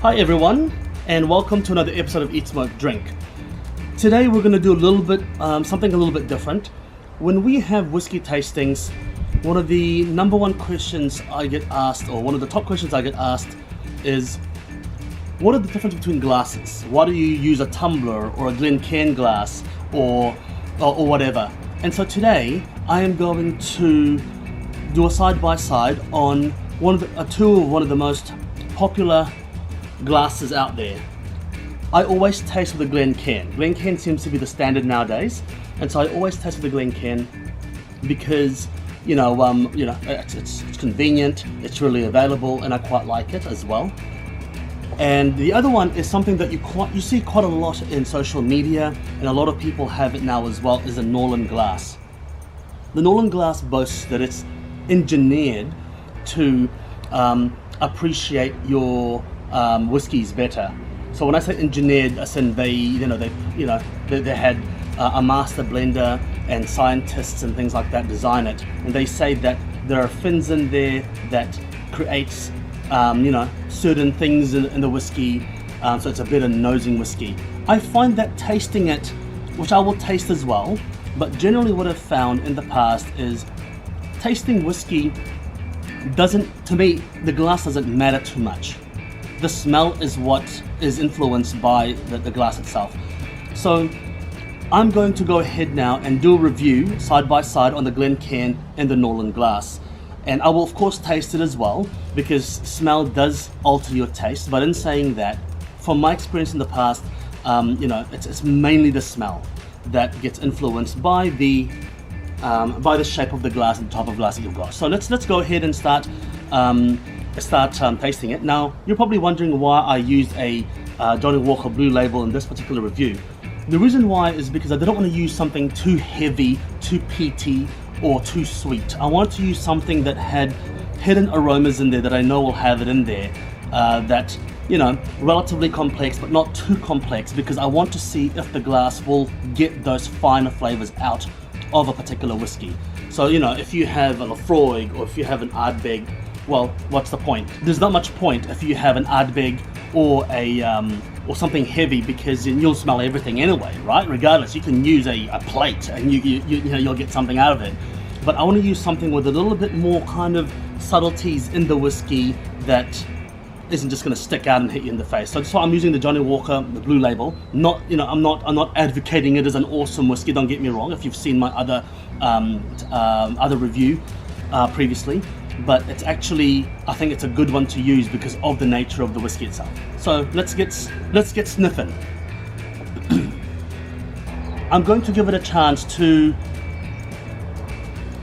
Hi everyone, and welcome to another episode of Eat, Smoke, Drink. Today we're going to do a little bit, something a little bit different. When we have whiskey tastings, one of the number one questions I get asked, or one of the top questions I get asked is, what are the difference between glasses? Why do you use a tumbler or a Glencairn glass or whatever? And so today I am going to do a side-by-side on one of the most popular glasses out there. I always taste with the Glencairn. Glencairn seems to be the standard nowadays, and so I always taste with the Glencairn because it's convenient, it's really available, and I quite like it as well. And the other one is something that you see quite a lot in social media, and a lot of people have it now as well, is a Norland Glass. The Norland Glass boasts that it's engineered to appreciate your whiskies better. So when I say engineered, I said they had a master blender and scientists and things like that design it, and they say that there are fins in there that creates certain things in the whiskey, so it's a better nosing whiskey. I find that tasting it, which I will taste as well, but generally what I've found in the past is tasting whiskey to me, the glass doesn't matter too much. The smell is what is influenced by the glass itself. So I'm going to go ahead now and do a review side by side on the Glencairn and the Norland Glass. And I will of course taste it as well, because smell does alter your taste. But in saying that, from my experience in the past, it's mainly the smell that gets influenced by the shape of the glass and the type of glass that you've got. So let's go ahead and start tasting it. Now, you're probably wondering why I used a Johnnie Walker Blue Label in this particular review. The reason why is because I didn't want to use something too heavy, too peaty, or too sweet. I wanted to use something that had hidden aromas in there that I know will have it in there, that, relatively complex, but not too complex, because I want to see if the glass will get those finer flavors out of a particular whiskey. So, if you have a Revieiw or if you have an Ardbeg, well, what's the point? There's not much point if you have an Ardbeg or or something heavy, because you'll smell everything anyway, right? Regardless, you can use a plate and you'll get something out of it. But I want to use something with a little bit more kind of subtleties in the whiskey that isn't just going to stick out and hit you in the face. So that's why I'm using the Johnnie Walker, the Blue Label. I'm not advocating it as an awesome whiskey. Don't get me wrong. If you've seen my other review previously. But it's actually, I think it's a good one to use because of the nature of the whiskey itself. So let's get sniffing. I'm going to give it a chance to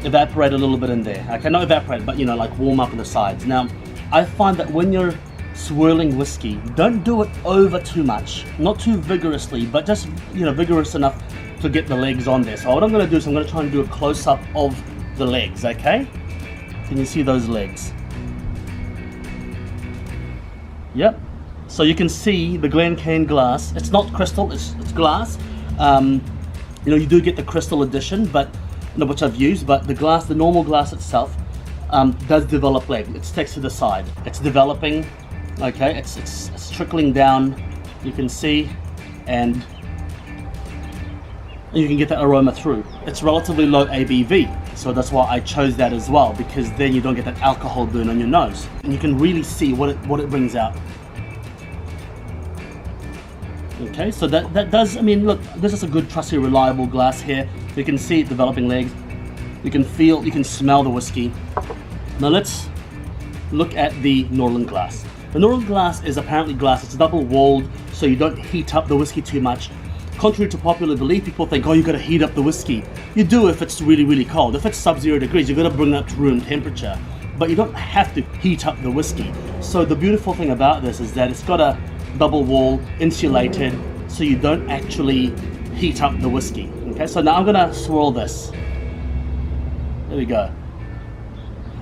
evaporate a little bit in there. Okay, not evaporate, but like warm up on the sides. Now, I find that when you're swirling whiskey, don't do it over too much, not too vigorously, but just vigorous enough to get the legs on there. So what I'm going to do is I'm going to try and do a close-up of the legs. Okay. Can you see those legs? Yep. So you can see the Glencairn glass. It's not crystal, it's glass. You do get the crystal edition, but which I've used, but the normal glass itself does develop legs. It sticks to the side. It's developing. Okay, it's trickling down. You can see, and you can get that aroma through. It's relatively low ABV. So that's why I chose that as well, because then you don't get that alcohol burn on your nose, and you can really see what it brings out. Okay, so that does. Look, this is a good, trusty, reliable glass here. You can see it developing legs. You can smell the whiskey. Now let's look at the Norland Glass. The Norland Glass is apparently glass. It's double walled, so you don't heat up the whiskey too much. Contrary to popular belief, people think, oh, you got to heat up the whiskey. You do if it's really, really cold. If it's sub-zero degrees, you got to bring it up to room temperature. But you don't have to heat up the whiskey. So the beautiful thing about this is that it's got a double wall, insulated, so you don't actually heat up the whiskey. Okay, so now I'm gonna swirl this. There we go.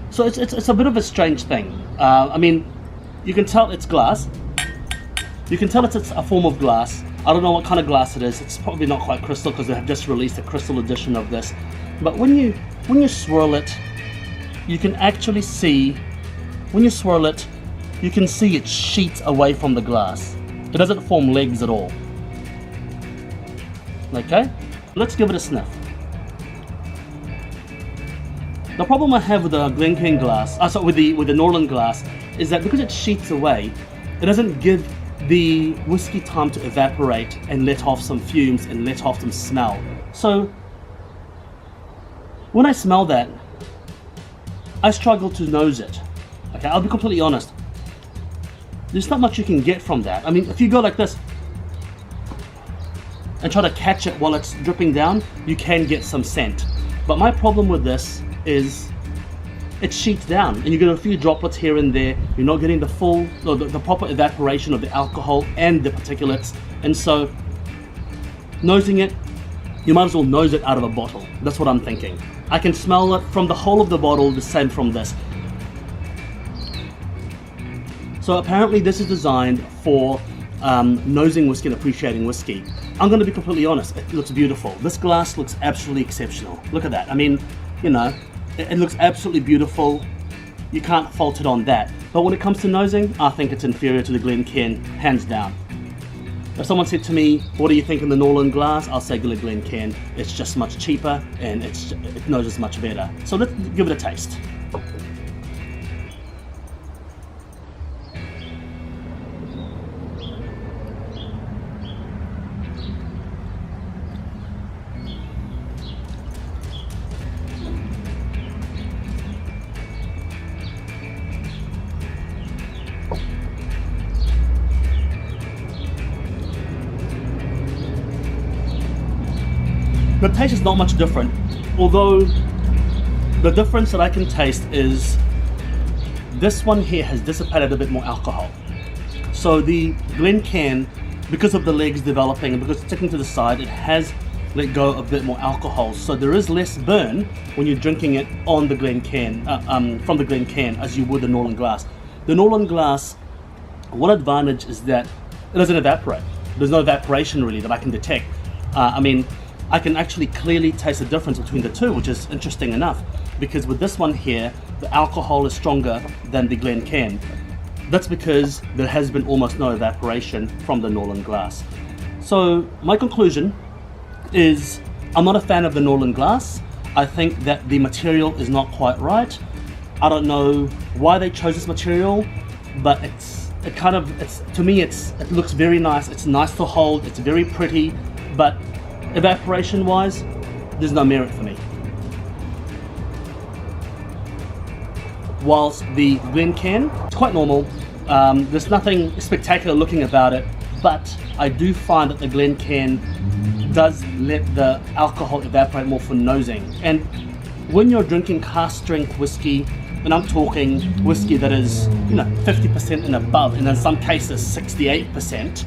So it's a bit of a strange thing. You can tell it's glass. You can tell it's a form of glass. I don't know what kind of glass it is. It's probably not quite crystal because they have just released a crystal edition of this. But when you swirl it, you can actually see, when you swirl it, you can see it sheets away from the glass. It doesn't form legs at all. Okay, let's give it a sniff. The problem I have with the Glencairn glass, with the Norland glass, is that because it sheets away, it doesn't give the whiskey time to evaporate and let off some fumes and let off some smell. So when I smell that, I struggle to nose it. Okay, I'll be completely honest. There's not much you can get from that. I mean, if you go like this and try to catch it while it's dripping down, you can get some scent. But my problem with this is it sheets down and you get a few droplets here and there. You're not getting the full, or the proper evaporation of the alcohol and the particulates. And so, nosing it, you might as well nose it out of a bottle. That's what I'm thinking. I can smell it from the whole of the bottle, the same from this. So apparently this is designed for nosing whiskey and appreciating whiskey. I'm going to be completely honest, it looks beautiful. This glass looks absolutely exceptional. Look at that. I mean, you know, it looks absolutely beautiful. You can't fault it on that. But when it comes to nosing, I think it's inferior to the Glencairn, hands down. If someone said to me, what do you think of the Norland Glass? I'll say Glencairn. It's just much cheaper and it noses much better. So let's give it a taste. The taste is not much different, although the difference that I can taste is this one here has dissipated a bit more alcohol. So the Glencairn, because of the legs developing and because it's sticking to the side, it has let go a bit more alcohol. So there is less burn when you're drinking it on the Glencairn, from the Glencairn as you would the Norland Glass. The Norland Glass, one advantage is that it doesn't evaporate. There's no evaporation really that I can detect. I mean, I can actually clearly taste the difference between the two, which is interesting enough, because with this one here, the alcohol is stronger than the Glencairn. That's because there has been almost no evaporation from the Norland Glass. So my conclusion is I'm not a fan of the Norland Glass. I think that the material is not quite right. I don't know why they chose this material, but to me it looks very nice. It's nice to hold, it's very pretty, but evaporation wise, there's no merit for me. Whilst the Glencairn, it's quite normal. There's nothing spectacular looking about it, but I do find that the Glencairn does let the alcohol evaporate more for nosing. And when you're drinking cask strength whiskey, and I'm talking whiskey that is, 50% and above, and in some cases 68%,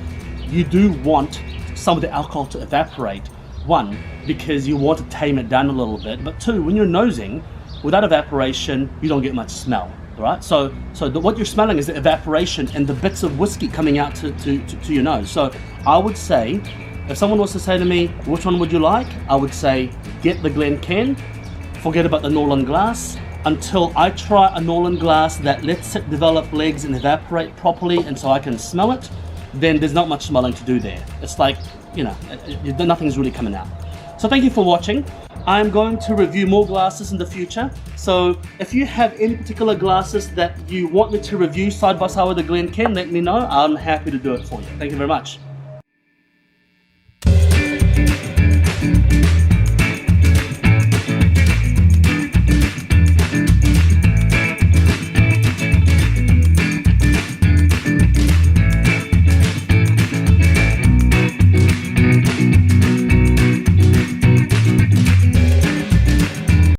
you do want some of the alcohol to evaporate. One, because you want to tame it down a little bit, but two, when you're nosing, without evaporation, you don't get much smell, right? So what you're smelling is the evaporation and the bits of whiskey coming out to your nose. So I would say, if someone was to say to me, which one would you like? I would say, get the Glencairn, forget about the Norland Glass, until I try a Norland Glass that lets it develop legs and evaporate properly and so I can smell it. Then there's not much smelling to do there. It's like, nothing's really coming out. So thank you for watching. I'm going to review more glasses in the future. So if you have any particular glasses that you want me to review side by side with the Glencairn, let me know. I'm happy to do it for you. Thank you very much.